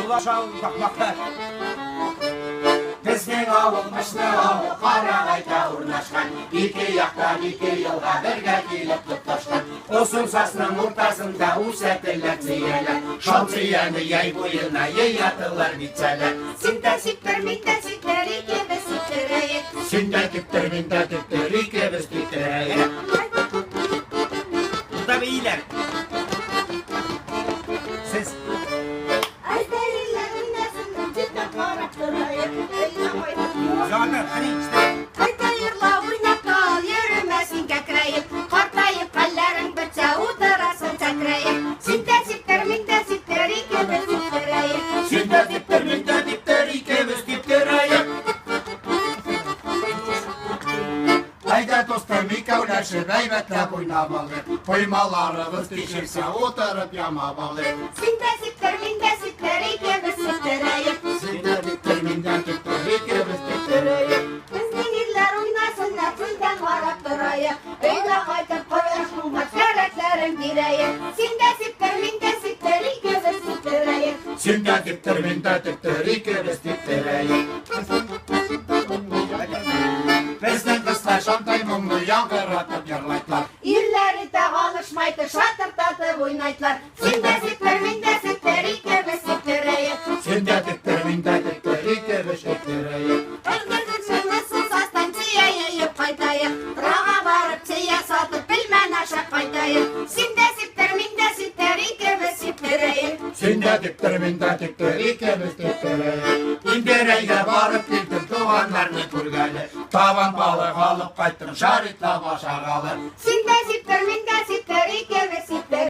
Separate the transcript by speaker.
Speaker 1: Ulaşalım bakmakta.
Speaker 2: Bizning avul mishni avul qarag'ayda o'rnashgan, ikki yoqdan 2 yilga birga kelib to'plashgan. O'sim sasning o'rtasida o'satilar ziyalar, shomchiyani yay bo'yina yeyatilar bichalar.
Speaker 3: Sintasiptir, mintasiptir, ikimiz sitirayik.
Speaker 2: Sintasiptir, mintasiptir, ikimiz sitirayik.
Speaker 1: Burada bir iyiler. Siz
Speaker 3: Aydarlar oynasın, cidden qarab turayik.
Speaker 1: zaten hani işte
Speaker 3: Aydarlar oynab qol, yürümesin kakrayib. Qartayib qallaring bitsa, o'tirasın chakrayib. Sintasiptir, mintasiptir, ikimiz sitirayik.
Speaker 2: Sintasiptir, mintasiptir, ikimiz sitirayik. Hayda dostum, ikavlashib aybatlab o'ynamalı. Qo'ymalarimiz teshirsa o'tirib yamabalı.
Speaker 3: Sintasiptir, mintasiptir, ikimiz sitirayik.
Speaker 2: Sintasiptir, mintasiptir, ikimiz sitirayik.
Speaker 3: Bizning yillar o'ynasınlar, sizdan qarab turayik. Uyga qaytib qo'yishning masharatlaring berayik. Sintasiptir, mintasiptir, ikimiz sitirayik.
Speaker 2: Sintasiptir, mintasiptir, ikimiz sitirayik. Bizning qizlar shonday mungli yang'qiratib yig'laydilar.
Speaker 3: Yillari tag'alishmaydi, shatirtatib o'ynaydilar. Sintasiptir, mintasiptir, ikimiz sitirayik.
Speaker 2: Sintasiptir, mintasiptir, ikimiz sitirayik.
Speaker 3: Ilgirg'ishimiz asosdan chiya yeyib qaytayik. Qirg'oqqa borib chiya sotib bilman ashab qaytayik. Sintasiptir, mintasiptir, ikimiz sitirayik.
Speaker 2: Sintasiptir, mintasiptir, ikimiz sitirayik. İndirayga borib keldim tuğanlarni ko'rgani. Tavan balık alıp qaytdim, sharitla boshag'ali.
Speaker 3: Sintasiptir, mintasiptir,